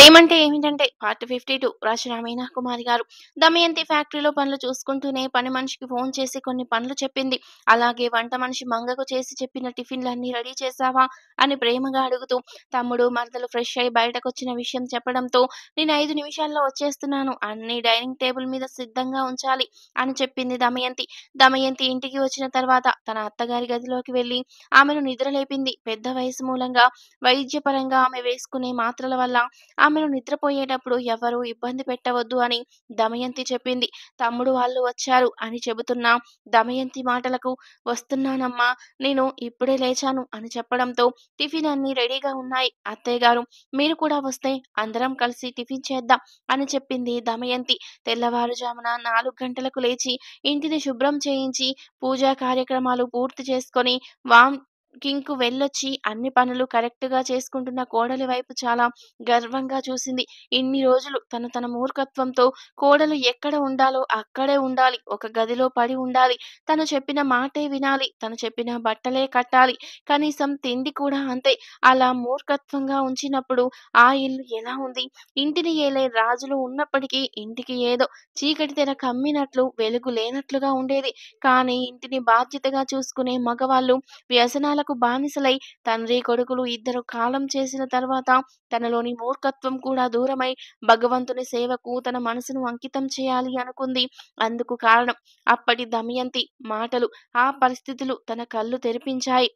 'ప్రేమంటే ఏమిటంటే' పార్ట్ 52 రచన మీనా కుమారి గారు. దమయంతి ఫ్యాక్టరీలో పనులు చూసుకుంటూనే పని మనిషికి ఫోన్ చేసి కొన్ని పనులు చెప్పింది. అలాగే వంట మనిషి మంగకు చేసి చెప్పిన టిఫిన్‌లన్నీ రెడీ చేశావా? అని ప్రేమగా అడుగుతూ, తమ్ముడు, మరదలు ఫ్రెష్ అయ్యి బయటకొచ్చిన విషయం చెప్పడంతో, నేను 5 నిమిషాల్లో వచ్చేస్తున్నాను. అన్నీ డైనింగ్ టేబుల్ మీద సిద్ధంగా ఉంచాలి అని చెప్పింది దమయంతి. దమయంతి ఇంటికి వచ్చిన తర్వాత తన అత్తగారి గదిలోకి వెళ్లి ఆమెను నిద్రలేపింది. పెద్ద వయసు మూలంగా వైద్యపరంగా ఆమె వేసుకునే మాత్రల వల్ల ఆమెను నిద్రపోయేటప్పుడు ఎవరూ ఇబ్బంది పెట్టవద్దు అని దమయంతి చెప్పింది. తమ్ముడు వాళ్ళు వచ్చారు అని చెబుతున్న దమయంతి మాటలకు వస్తున్నానమ్మా, నేను ఇప్పుడే లేచాను అని చెప్పడంతో టిఫిన్ అన్నీ రెడీగా ఉన్నాయి. అత్తయ్య గారు మీరు కూడా వస్తే అందరం కలిసి టిఫిన్ చేద్దాం అని చెప్పింది దమయంతి. తెల్లవారుజామున 4 గంటలకు లేచి ఇంటిని శుభ్రం చేయించి పూజా కార్యక్రమాలు పూర్తి చేసుకొని వాకింగ్‌కు వెళ్ళొచ్చి అన్ని పనులు కరెక్ట్‌గా చేసుకుంటున్న కోడలి వైపు చాలా గర్వంగా చూసింది. ఇన్ని రోజులు తన మూర్ఖత్వంతో కోడలు ఎక్కడ ఉండాలో అక్కడే ఉండాలి. ఒక గదిలో పడి ఉండాలి. తను చెప్పిన మాటే వినాలి. తను చెప్పిన బట్టలే కట్టాలి. కనీసం తిండి కూడా అంతే. అలా మూర్ఖత్వంగా ఉంచినప్పుడు ఆ ఇల్లు ఎలా ఉంది? ఇంటిని ఏలే రాజులు ఉన్నప్పటికీ ఇంటికి ఏదో చీకటి తెర కమ్మినట్లు, వెలుగు లేనట్లుగా ఉండేది. కానీ ఇంటిని బాధ్యతగా చూసుకునే మగవాళ్ళు వ్యసనాలకు బానిసలై తండ్రి, కొడుకులు ఇద్దరు కాలం చేసిన తర్వాత తనలోని మూర్ఖత్వం కూడా దూరమై భగవంతుని సేవకు తన మనసును అంకితం చేయాలి అనుకుంది. అందుకు కారణం అప్పటి దమయంతి మాటలు, ఆ పరిస్థితులు తన కళ్ళు తెరిపించాయి.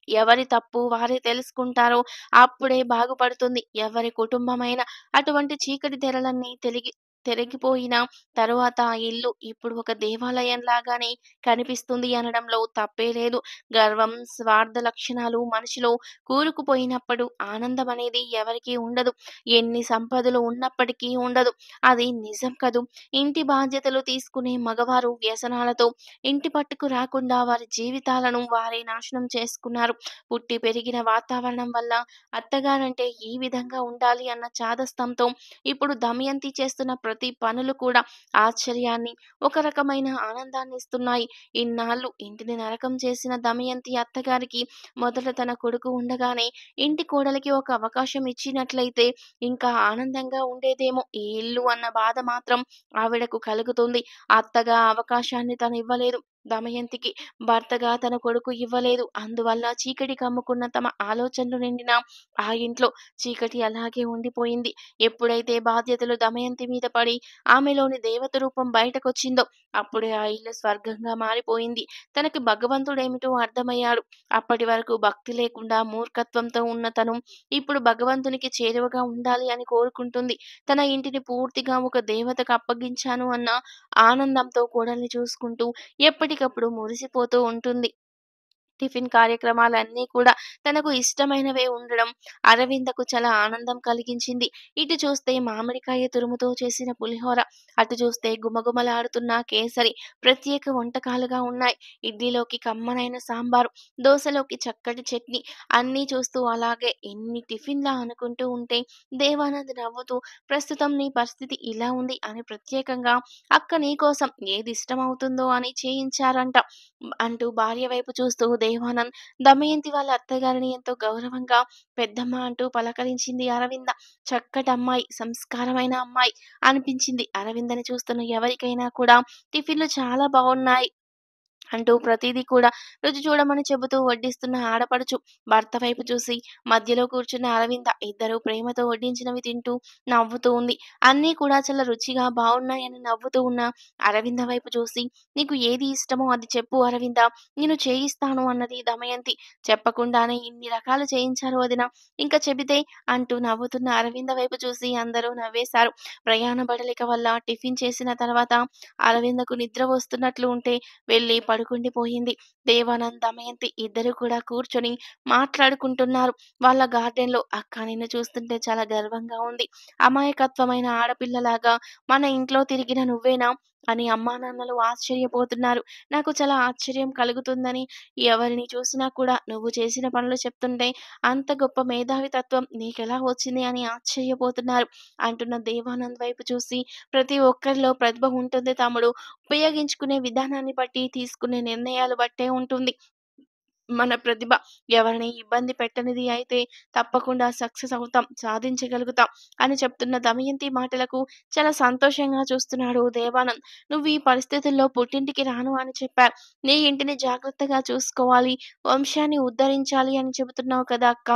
ఎవరి తప్పు వారే తెలుసుకుంటారో అప్పుడే బాగుపడుతుంది ఎవరి కుటుంబమైనా. అటువంటి చీకటి తెరలన్నీ తొలగిపోయిన తరువాత ఆ ఇల్లు ఇప్పుడు ఒక దేవాలయంలాగానే కనిపిస్తుంది అనడంలో తప్పే లేదు. గర్వం, స్వార్థ లక్షణాలు మనిషిలో కూరుకుపోయినప్పుడు ఆనందం అనేది ఎవరికీ ఉండదు. ఎన్ని సంపదలు ఉన్నప్పటికీ ఉండదు. అది నిజం కదూ! ఇంటి బాధ్యతలు తీసుకునే మగవారు వ్యసనాలతో ఇంటి పట్టుకు రాకుండా వారి జీవితాలను వారే నాశనం చేసుకున్నారు. పుట్టి పెరిగిన వాతావరణం వల్ల అత్తగారంటే ఈ విధంగా ఉండాలి అన్న చాదస్తంతో ఇప్పుడు దమయంతి చేస్తున్న ప్రతి పనులు కూడా ఆశ్చర్యాన్ని, ఒక రకమైన ఆనందాన్ని ఇస్తున్నాయి. ఇన్నాళ్ళు ఇంటిని నరకం చేసిన దమయంతి అత్తగారికి మొదట తన కొడుకు ఉండగానే ఇంటి కోడలికి ఒక అవకాశం ఇచ్చినట్లయితే ఇంకా ఆనందంగా ఉండేదేమో ఈ ఇల్లు అన్న బాధ మాత్రం ఆవిడకు కలుగుతుంది. అత్తగా అవకాశాన్ని తను ఇవ్వలేదు. దమయంతికి భర్తగా తన కొడుకు ఇవ్వలేదు. అందువల్ల చీకటి కమ్ముకున్న తమ ఆలోచనలు నిండిన ఆ ఇంట్లో చీకటి అలాగే ఉండిపోయింది. ఎప్పుడైతే బాధ్యతలు దమయంతి మీద పడి ఆమెలోని దేవత రూపం బయటకొచ్చిందో అప్పుడే ఆ ఇల్లు స్వర్గంగా మారిపోయింది. తనకి భగవంతుడేమిటో అర్థమయ్యాడు. అప్పటి వరకు భక్తి లేకుండా మూర్ఖత్వంతో ఉన్న తను ఇప్పుడు భగవంతునికి చేరువగా ఉండాలి అని కోరుకుంటుంది. తన ఇంటిని పూర్తిగా ఒక దేవతకు అప్పగించాను అన్న ఆనందంతో కోడల్ని చూసుకుంటూ ఎప్పటికప్పుడు మురిసిపోతూ ఉంటుంది. టిఫిన్ కార్యక్రమాలన్నీ కూడా తనకు ఇష్టమైనవే ఉండడం అరవిందకు చాలా ఆనందం కలిగించింది. ఇటు చూస్తే మామిడికాయ తురుముతో చేసిన పులిహోర, అటు చూస్తే గుమగుమలాడుతున్న కేసరి ప్రత్యేక వంటకాలుగా ఉన్నాయి. ఇడ్లీలోకి కమ్మనైన సాంబారు, దోసలోకి చక్కటి చట్నీ అన్నీ చూస్తూ అలాగే ఎన్ని టిఫిన్‌లా అనుకుంటూ ఉంటే దేవానంద్ నవ్వుతూ ప్రస్తుతం నీ పరిస్థితి ఇలా ఉంది అని ప్రత్యేకంగా అక్క నీకోసం ఏది ఇష్టమవుతుందో అని చేయించారంట. అంటూ భార్య వైపు చూస్తూ దేవానంద్ దమయంతి వాళ్ళ అత్తగారిని ఎంతో గౌరవంగా పెద్దమ్మ అంటూ పలకరించింది అరవింద. చక్కటమ్మాయి, సంస్కారమైన అమ్మాయి అనిపించింది అరవిందని చూస్తున్న ఎవరికైనా కూడా. టిఫిన్‌లు చాలా బావున్నాయి అంటూ ప్రతీదీ కూడా రుచి చూడమని చెబుతూ వడ్డిస్తున్న ఆడపడుచు భర్త వైపు చూసి మధ్యలో కూర్చున్న అరవింద ఇద్దరూ ప్రేమతో వడ్డించినవి తింటూ నవ్వుతూ ఉంది. అన్నీ కూడా చాలా రుచిగా బావున్నాయని నవ్వుతూ ఉన్న అరవింద వైపు చూసి నీకు ఏది ఇష్టమో అది చెప్పు అరవింద, నేను చేయిస్తాను అన్నది దమయంతి. చెప్పకుండానే ఇన్ని రకాలు చేయించారు వదిన, ఇంక చెబితే అంటూ నవ్వుతున్న అరవింద వైపు చూసి అందరూ నవ్వేశారు. ప్రయాణ బడలిక వల్ల టిఫిన్ చేసిన తర్వాత అరవిందకు నిద్ర వస్తున్నట్లు ఉంటే వెళ్ళి పడుకుండిపోయింది. దేవానంద్, దమయంతి ఇద్దరు కూడా కూర్చొని మాట్లాడుకుంటున్నారు. వాళ్ళ గార్డెన్‌లో. అక్క నిన్ను చూస్తుంటే చాలా గర్వంగా ఉంది. అమాయకత్వమైన ఆడపిల్లలాగా మన ఇంట్లో తిరిగిన నువ్వేనా అని అమ్మానాన్నలు ఆశ్చర్యపోతున్నారు. నాకు చాలా ఆశ్చర్యం కలుగుతుందని ఎవరిని చూసినా కూడా నువ్వు చేసిన పనులు చెప్తుంటే అంత గొప్ప మేధావితత్వం నీకెలా వచ్చింది అని ఆశ్చర్యపోతున్నారు అంటున్న దేవానంద్ వైపు చూసి ప్రతి ఒక్కరిలో ప్రతిభ ఉంటుంది తమ్ముడు. ఉపయోగించుకునే విధానాన్ని బట్టి, తీసుకునే నిర్ణయాలు బట్టే ఉంటుంది. మన ప్రతిభ ఎవరిని ఇబ్బంది పెట్టనిది అయితే తప్పకుండా సక్సెస్ అవుతాం, సాధించగలుగుతాం అని చెప్తున్న దమయంతి మాటలకు చాలా సంతోషంగా చూస్తున్నాడు దేవానంద్. "నువ్వు ఈ పరిస్థితుల్లో పుట్టింటికి రాను అని చెప్పారు. నీ ఇంటిని జాగ్రత్తగా చూసుకోవాలి, వంశాన్ని ఉద్ధరించాలి అని చెబుతున్నావు కదా అక్క!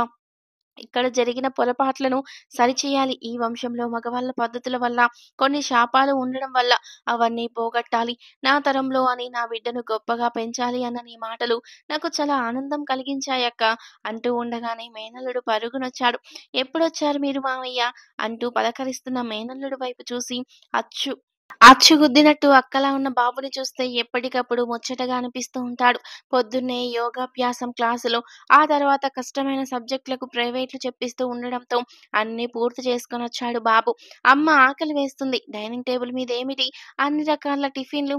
ఇక్కడ జరిగిన పొరపాట్లను సరిచేయాలి. ఈ వంశంలో మగవాళ్ళ పద్ధతుల వల్ల, కొన్ని శాపాలు ఉండడం వల్ల అవన్నీ పోగొట్టాలి. నా తరంలో అని నా బిడ్డను గొప్పగా పెంచాలి అన్న నీ మాటలు నాకు చాలా ఆనందం కలిగించాయక్క" అంటూ ఉండగానే మేనల్లుడు పరుగునొచ్చాడు. "ఎప్పుడొచ్చారు మీరు మావయ్య?" అంటూ పలకరిస్తున్న మేనల్లుడి వైపు చూసి అచ్చు అచ్చుగుద్దినట్టు అక్కలా ఉన్న బాబుని చూస్తే ఎప్పటికప్పుడు ముచ్చటగా అనిపిస్తూ ఉంటాడు. పొద్దున్నే యోగాభ్యాసం క్లాసులు, ఆ తర్వాత కష్టమైన సబ్జెక్టులకు ప్రైవేట్లు చెప్పిస్తూ ఉండడంతో అన్నీ పూర్తి చేసుకొనొచ్చాడు బాబు. "అమ్మ ఆకలి వేస్తుంది. డైనింగ్ టేబుల్ మీద ఏమిటి? అన్ని రకాల టిఫిన్‌లు.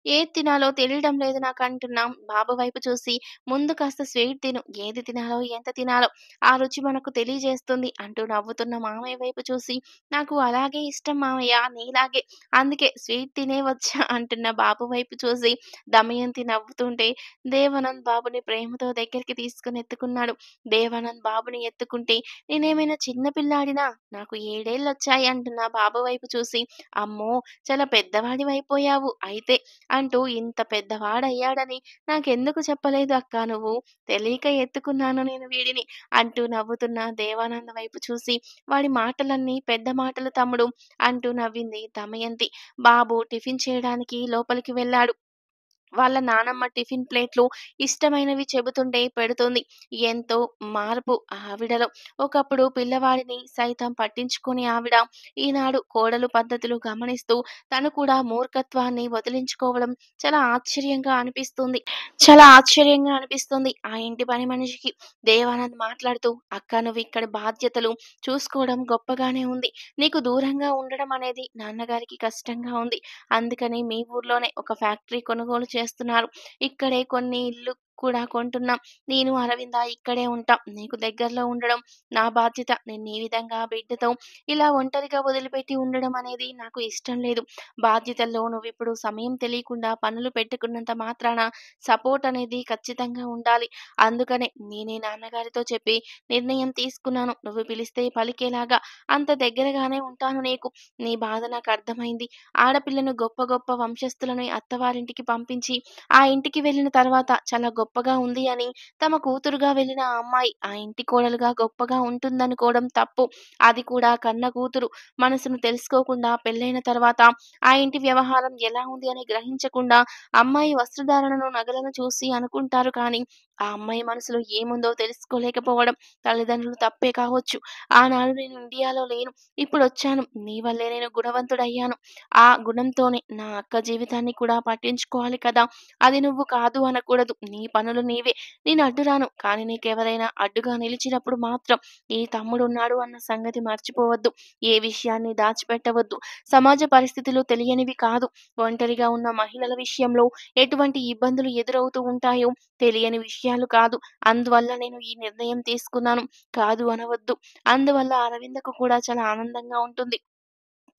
ఏది తినాలో తెలియడం లేదు నాకు" అంటున్న బాబు వైపు చూసి, "ముందు కాస్త స్వీట్ తిను. ఏది తినాలో, ఎంత తినాలో ఆ రుచి మనకు తెలియజేస్తుంది" అంటూ నవ్వుతున్న మామయ్య వైపు చూసి, "నాకు అలాగే ఇష్టం మామయ్య, నీలాగే. అందుకే స్వీట్ తినే వచ్చా" అంటున్న బాబు వైపు చూసి దమయంతి నవ్వుతుంటే దేవానంద్ బాబుని ప్రేమతో దగ్గరికి తీసుకొని ఎత్తుకున్నాడు. దేవానంద్ బాబుని ఎత్తుకుంటే, "నేనేమైనా చిన్న పిల్లాడినా? నాకు 7 ఏళ్లొచ్చాయి" అంటున్న బాబు వైపు చూసి, "అమ్మో! చాలా పెద్దవాడివైపోయావు అయితే" అంటూ, "ఇంత పెద్దవాడయ్యాడని నాకెందుకు చెప్పలేదు అక్కా నువ్వు? తెలియక ఎత్తుకున్నాను నేను వీడిని" అంటూ నవ్వుతున్న దేవానంద్ వైపు చూసి, "వాడి మాటలన్నీ పెద్ద మాటలు తమ్ముడు" అంటూ నవ్వింది దమయంతి. బాబు టిఫిన్ చేయడానికి లోపలికి వెళ్ళాడు. వాళ్ళ నానమ్మ టిఫిన్ ప్లేట్‌లో ఇష్టమైనవి చెబుతుంటే పెడుతోంది. ఎంతో మార్పు ఆవిడలో. ఒకప్పుడు పిల్లవాడిని సైతం పట్టించుకోని ఆవిడ, ఈనాడు కోడలు పద్ధతులు గమనిస్తూ తను కూడా మూర్ఖత్వాన్ని వదిలించుకోవడం చాలా ఆశ్చర్యంగా అనిపిస్తుంది ఆ ఇంటి పని మనిషికి. దేవానంద్ మాట్లాడుతూ, "అక్క నువ్విక్కడి బాధ్యతలు చూసుకోవడం గొప్పగానే ఉంది. నీకు దూరంగా ఉండడం అనేది నాన్నగారికి కష్టంగా ఉంది. అందుకని మీ ఊర్లోనే ఒక ఫ్యాక్టరీ కొనుగోలు చేస్తున్నారు. ఇక్కడే కొన్ని ఇల్లు కూడా కొంటున్నాం. నేను, అరవింద ఇక్కడే ఉంటాం. నీకు దగ్గరలో ఉండడం నా బాధ్యత. నిన్ను ఈ విధంగా బిడ్డతో ఇలా ఒంటరిగా వదిలిపెట్టి ఉండడం అనేది నాకు ఇష్టం లేదు. బాధ్యతల్లో నువ్విప్పుడు సమయం తెలియకుండా పనులు పెట్టుకున్నంత మాత్రాన సపోర్ట్ అనేది ఖచ్చితంగా ఉండాలి. అందుకనే నేనే నాన్నగారితో చెప్పి నిర్ణయం తీసుకున్నాను. నువ్వు పిలిస్తే పలికేలాగా అంత దగ్గరగానే ఉంటాను నీకు. నీ బాధ నాకర్థమైంది. ఆడపిల్లను గొప్ప గొప్ప వంశస్థులని అత్తవారింటికి పంపించి, ఆ ఇంటికి వెళ్ళిన తర్వాత చాలా గొప్పగా ఉంది అని తమ కూతురుగా వెళ్ళిన ఆ అమ్మాయి ఆ ఇంటి కోడలుగా గొప్పగా ఉంటుందనుకోవడం తప్పు. అది కూడా కన్న కూతురు మనసును తెలుసుకోకుండా పెళ్ళైన తర్వాత ఆ ఇంటి వ్యవహారం ఎలా ఉంది అని గ్రహించకుండా అమ్మాయి వస్త్రధారణను, నగలను చూసి అనుకుంటారు కానీ, ఆ అమ్మాయి మనసులో ఏముందో తెలుసుకోలేకపోవడం తల్లిదండ్రులు తప్పే కావచ్చు. ఆనాడు నేను ఇండియాలో లేను. ఇప్పుడొచ్చాను. నీ వల్లే నేను గుణవంతుడయ్యాను. ఆ గుణంతోనే నా అక్క జీవితాన్ని కూడా పట్టించుకోవాలి కదా! అది నువ్వు కాదు అనకూడదు. నీ పనులు నీవే. నేను అడ్డురాను. కానీ నీకెవరైనా అడ్డుగా నిలిచినప్పుడు మాత్రం ఈ తమ్ముడున్నాడు అన్న సంగతి మర్చిపోవద్దు. ఏ విషయాన్ని దాచిపెట్టవద్దు. సమాజ పరిస్థితులు తెలియనివి కాదు. ఒంటరిగా ఉన్న మహిళల విషయంలో ఎటువంటి ఇబ్బందులు ఎదురవుతూ ఉంటాయో తెలియని విషయాలు కాదు. అందువల్ల నేను ఈ నిర్ణయం తీసుకున్నాను. కాదు అనవద్దు. అందువల్ల అరవిందకు కూడా చాలా ఆనందంగా ఉంటుంది.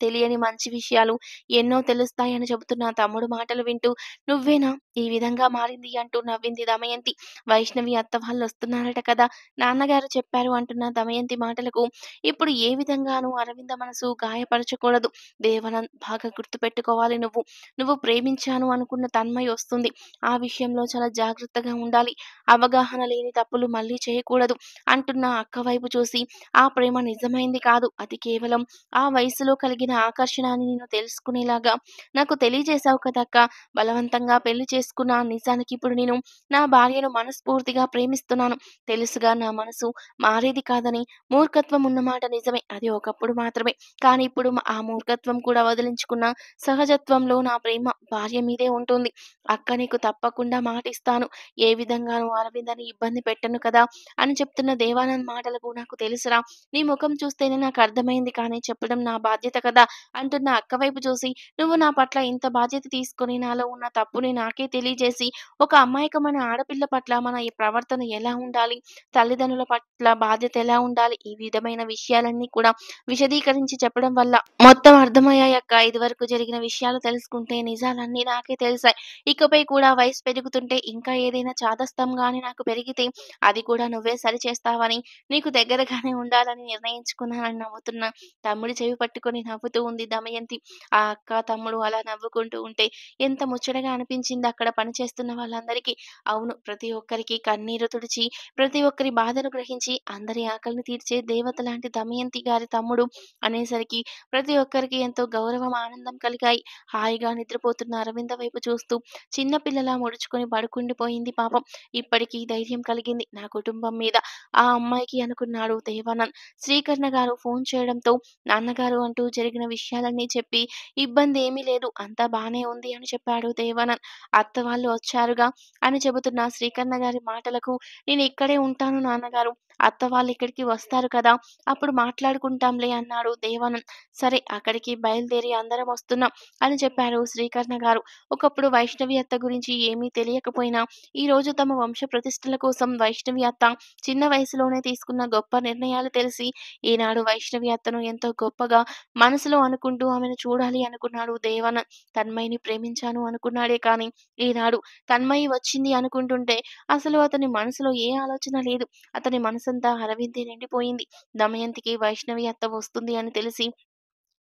తెలియని మంచి విషయాలు ఎన్నో తెలుస్తాయని చెబుతున్న తమ్ముడు మాటలు వింటూ, "నువ్వేనా ఈ విధంగా మారింది" అంటూ నవ్వింది దమయంతి. "వైష్ణవి అత్త వాళ్ళొస్తున్నారట కదా! నాన్నగారు చెప్పారు" అంటున్న దమయంతి మాటలకు, ఇప్పుడు ఏ విధంగానూ అరవింద మనసు గాయపరచకూడదు. దేవానంద్ బాగా గుర్తుపెట్టుకోవాలి నువ్వు. నువ్వు ప్రేమించాను అనుకున్న తన్మయి వస్తుంది. ఆ విషయంలో చాలా జాగ్రత్తగా ఉండాలి. అవగాహన లేని తప్పులు మళ్ళీ చేయకూడదు అంటున్న అక్క వైపు చూసి, "ఆ ప్రేమ నిజమైంది కాదు. అది కేవలం ఆ వయసులో కలిగిన ఆకర్షణ అని నేను తెలుసుకునేలాగా నాకు తెలియజేశావు కదక్కా! బలవంతంగా పెళ్లి చేసుకున్నా. నిజానికి ఇప్పుడు నేను నా భార్యను మనస్ఫూర్తిగా ప్రేమిస్తున్నాను. తెలుసుగా నా మనసు మారేది కాదని. మూర్ఖత్వం ఉన్నమాట నిజమే. అది ఒకప్పుడు మాత్రమే. కానీ ఇప్పుడు ఆ మూర్ఖత్వం కూడా వదిలించుకున్న సహజత్వంలో నా ప్రేమ భార్య మీదే ఉంటుంది. అక్క నీకు తప్పకుండా మాటిస్తాను. ఏ విధంగానూ అరవిందని ఇబ్బంది పెట్టను కదా!" అని చెప్తున్న దేవానంద్ మాటలకు, "నాకు తెలుసురా! నీ ముఖం చూస్తేనే నాకర్థమైంది కానీ చెప్పడం నా బాధ్యత కదా! కదా! అంటున్న అక్క వైపు చూసి, "నువ్వు నా పట్ల ఇంత బాధ్యత తీసుకొని నాలో ఉన్న తప్పుని నాకే తెలియజేసి, ఒక అమాయకమైన ఆడపిల్ల పట్ల మన ఈ ప్రవర్తన ఎలా ఉండాలి? తల్లిదండ్రుల పట్ల బాధ్యత ఎలా ఉండాలి?" ఈ విధమైన విషయాలన్నీ కూడా విశదీకరించి చెప్పడం వల్ల మొత్తం అర్థమయ్యాయక్క. ఇదివరకు జరిగిన విషయాలు తెలుసుకుంటే నిజాలన్నీ నాకే తెలిసాయి. ఇకపై కూడా వయసు పెరుగుతుంటే ఇంకా ఏదైనా చాదస్తం గాని నాకు పెరిగితే అది కూడా నువ్వే సరిచేస్తావని, నీకు దగ్గరగానే ఉండాలని నిర్ణయించుకున్నానని నవ్వుతున్న తమ్ముడి చెవి పట్టుకొని నవ్వుతూ ఉంది దమయంతి. ఆ అక్క, తమ్ముడు అలా నవ్వుకుంటూ ఉంటే ఎంత ముచ్చటగా అనిపించింది అక్కడ పనిచేస్తున్న వాళ్ళందరికీ. అవును, ప్రతి ఒక్కరికి కన్నీరు తుడిచి, ప్రతి ఒక్కరి బాధను గ్రహించి, అందరి ఆకలిని తీర్చే దేవత లాంటి దమయంతి గారి తమ్ముడు అనేసరికి ప్రతి ఒక్కరికి ఎంతో గౌరవం, ఆనందం కలిగాయి. హాయిగా నిద్రపోతున్న అరవింద వైపు చూస్తూ చిన్న పిల్లలా ముడుచుకొని పడుకుండిపోయింది పాపం. ఇప్పటికి ధైర్యం కలిగింది నా కుటుంబం మీద. ఆ అమ్మాయికి అనుకున్నాడు దేవానంద్. శ్రీకర్ణ గారు ఫోన్ చేయడంతో నాన్నగారు అంటూ జరిగిన విషయాలన్నీ చెప్పి, ఇబ్బంది ఏమీ లేదు, అంతా బానే ఉంది అని చెప్పాడు దేవానంద్. అత్త వాళ్ళు వచ్చారుగా అని చెబుతున్న శ్రీకర్ణ గారి మాటలకు, నేను ఇక్కడే ఉంటాను నాన్నగారు, అత్త వాళ్ళు ఇక్కడికి వస్తారు కదా, అప్పుడు మాట్లాడుకుంటాంలే అన్నాడు దేవానంద్. సరే, అక్కడికి బయలుదేరి అందరం వస్తున్నాం అని చెప్పారు శ్రీకర్ణ గారు. ఒకప్పుడు వైష్ణవి అత్త గురించి ఏమీ తెలియకపోయినా, ఈరోజు తమ వంశ ప్రతిష్టల కోసం వైష్ణవి అత్త చిన్న వయసులోనే తీసుకున్న గొప్ప నిర్ణయాలు తెలిసి, ఈనాడు వైష్ణవి అత్తను ఎంతో గొప్పగా మనసులో అనుకుంటూ ఆమెను చూడాలి అనుకున్నాడు దేవానంద్. తన్మయిని ప్రేమించాను అనుకున్నాడే కానీ, ఈనాడు తన్మయి వచ్చింది అనుకుంటుంటే అసలు అతని మనసులో ఏ ఆలోచన లేదు. అతని మనసంతా అరవిందే నిండిపోయింది. దమయంతికి వైష్ణవి అత్త వస్తుంది అని తెలిసి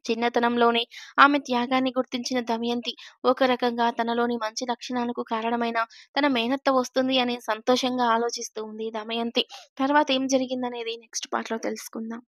చిన్నతనంలోనే ఆమె త్యాగాన్ని గుర్తించిన దమయంతి ఒక రకంగా తనలోని మంచి లక్షణాలకు కారణమైన తన మేనత్త వస్తుంది అని సంతోషంగా ఆలోచిస్తూ ఉంది దమయంతి. తర్వాత ఏం జరిగిందనేది నెక్స్ట్ పార్ట్‌లో తెలుసుకుందాం.